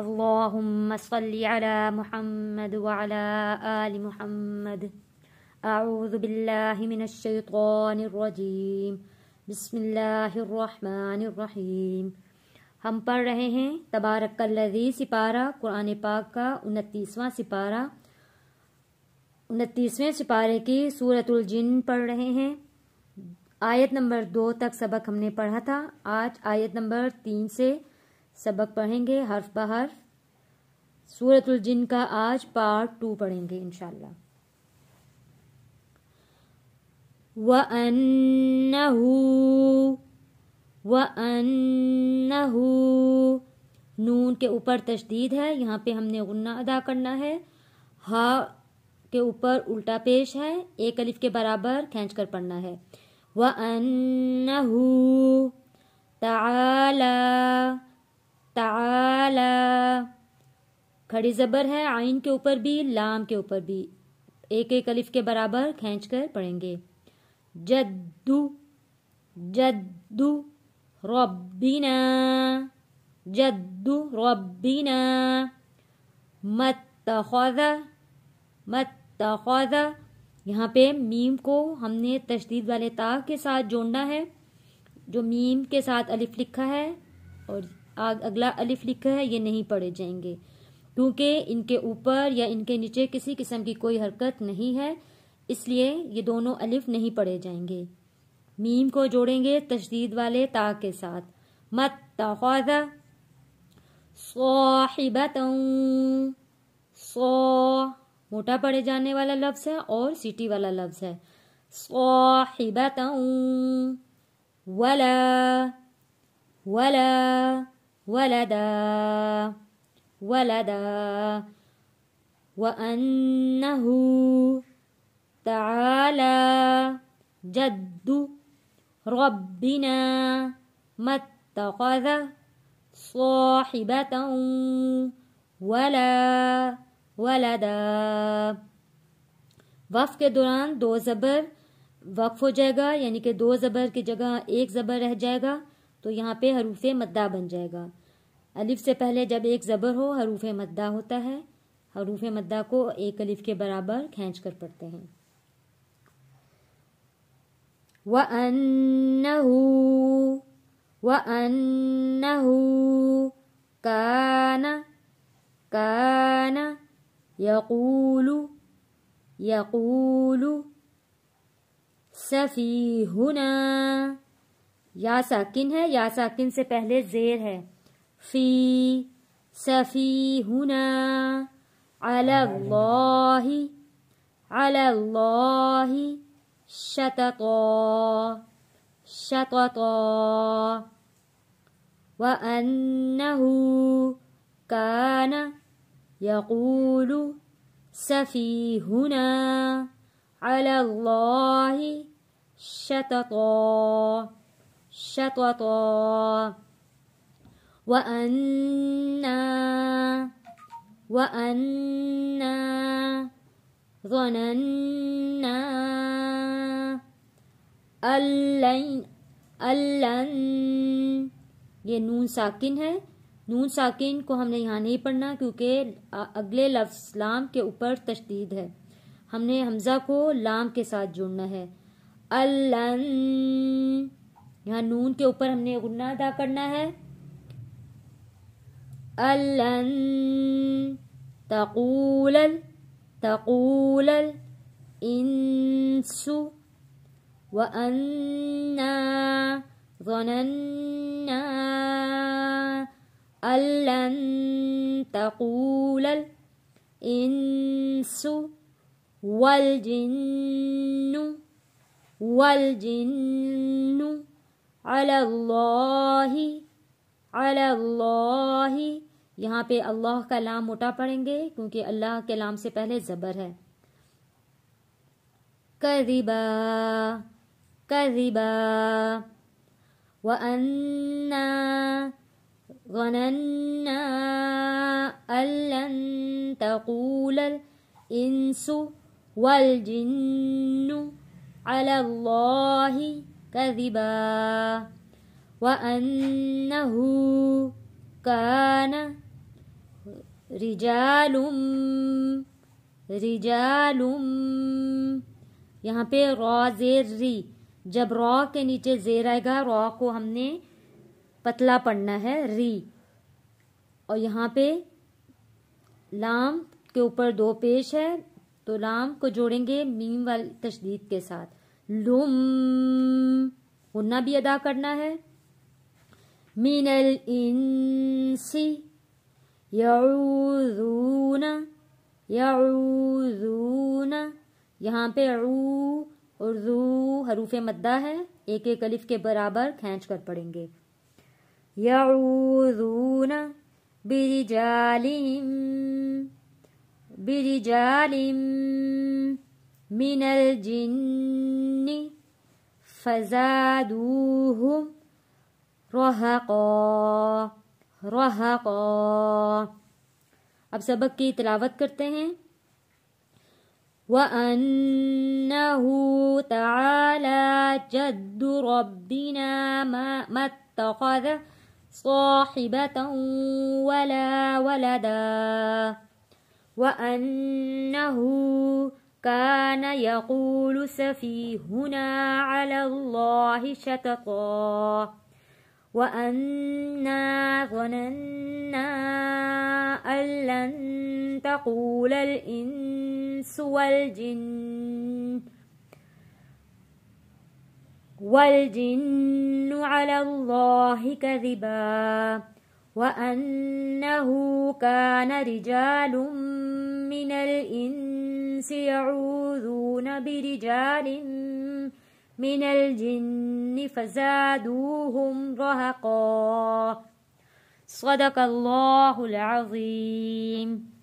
اللهم صل على محمد وعلى آل محمد أعوذ بالله من الشيطان الرجيم بسم اللہ الرحمن الرحیم۔ ہم پڑھ رہے ہیں تبارک الذی سپارہ قرآن پاک کا 29واں سپارہ، 29ویں سپارے کی سورۃ الجن پڑھ رہے ہیں۔ آیت نمبر 2 تک سبق ہم نے پڑھا تھا، آج آیت نمبر 3 سے سبق پڑھیں گے حرف بحرف۔ سورۃ الجن کا آج پارٹ 2 پڑھیں گے انشاءاللہ۔ وَأَنَّهُ نون کے اوپر تشدید ہے، یہاں پہ ہم نے غنہ ادا کرنا ہے۔ ہا کے اوپر الٹا پیش ہے، ایک الف کے برابر کھینچ کر پڑھنا ہے۔ وَأَنَّهُ تعالی تعالی، کھڑی زبر ہے عین کے اوپر بھی لام کے اوپر بھی، ایک ایک الف کے برابر کھینچ کر پڑھیں گے۔ جدو جدو ربنا جدو ربنا، متخذ متخذ، یہاں پہ میم کو ہم نے تشدید والے تا کے ساتھ جوڑنا ہے، جو میم کے ساتھ الف لکھا ہے اور اگلا الف لکھا ہے یہ نہیں پڑھے جائیں گے، کیونکہ ان کے اوپر یا ان کے نیچے کسی قسم کی کوئی حرکت نہیں ہے، اس لیے یہ دونوں الف نہیں پڑھے جائیں گے۔ میم کو جوڑیں گے تشدید والے تا کے ساتھ۔ متخذ صاحبۃ، صا موٹا پڑھے جانے والا لفظ ہے اور سیٹی والا لفظ ہے۔ صاحبۃ ولا ولا ولدا ولدا، وَأَنَّهُ تعالی جد ربنا متخذ صاحبۃ ولا ولدا۔ وقف کے دوران 2 زبر وقف ہو جائے گا، یعنی کہ 2 زبر کی جگہ 1 زبر رہ جائے گا، تو یہاں پہ حروف مدہ بن جائے گا۔ الف سے پہلے جب 1 زبر ہو حروف مدہ ہوتا ہے، حروف مدہ کو 1 الف کے برابر کھینچ کر پڑھتے ہیں۔ وَأَنَّهُ وَأَنَّهُ كَانَ كَانَ يَقُولُ يَقُولُ سَفِيهُنَا، یا ساکن ہے، یا ساکن سے پہلے زیر ہے، فی سفیہنا علی اللہ علی اللہ شططا شططا، وَأَنَّهُ كَانَ يَقُولُ سَفِيهُنَا عَلَى اللَّهِ شَطَطًا شَطَطًا، وَأَنَّا ظَنَنَّا أَلَّن، یہ نون ساکن ہے، نون ساکن کو ہم نے یہاں نہیں پڑھنا کیونکہ اگلے لفظ لام کے اوپر تشدید ہے، ہم نے حمزہ کو لام کے ساتھ جوڑنا ہے۔ أَلَّن، یہاں نون کے اوپر ہم نے غنہ ادا کرنا ہے۔ أَلَّن تَقُولَ الْإِنسُ وَأَنَّا ظَنَنَّا أَلَّن تَقُولَ الْإِنسُ وَالْجِنُّ عَلَى اللَّهِ عَلَى اللَّهِ، یہاں پہ اللہ کا لام موٹا پڑھیں گے کیونکہ اللہ کے لام سے پہلے زبر ہے۔ کذبا کذبا، وَأَنَّا ظَنَنَّا أَلَّن تَقُولَ الْإِنسُ وَالْجِنُّ عَلَى اللَّهِ كَذِبًا وَأَنَّهُ كَانَ رجالم رجالم، یہاں پہ را زیر ری، جب را کے نیچے زیر آئے گا را کو ہم نے پتلا پڑھنا ہے ری، اور یہاں پہ لام کے اوپر دو پیش ہے تو لام کو جوڑیں گے میم والی تشدید کے ساتھ، لم غنہ بھی ادا کرنا ہے، من الانس یعوذون یعوذون، یہاں پہ عو اور ذو حروف مدہ ہے، ایک ایک الف کے برابر کھینچ کر پڑھیں گے، یعوذون برجال برجال من الجن فزادوهم رہقا رہقا۔ اب سبق کی تلاوت کرتے ہیں۔ وَأَنَّهُ تَعَالَى جَدُّ رَبِّنَا مَا اتَّخَذَ صَاحِبَةً وَلَا وَلَدًا وَأَنَّهُ كَانَ يَقُولُ سَفِيهُنَا عَلَى اللَّهِ شَطَطًا وَأَنَّا ظَنَنَّا أَن لَّن تَقُولَ الْإِنسُ وَالْجِنُّ عَلَى اللَّهِ كَذِبًا وَأَنَّهُ كَانَ رِجَالٌ مِّنَ الْإِنسِ يَعُوذُونَ بِرِجَالٍ من الجن فزادوهم رهقا۔ صدق اللہ العظیم۔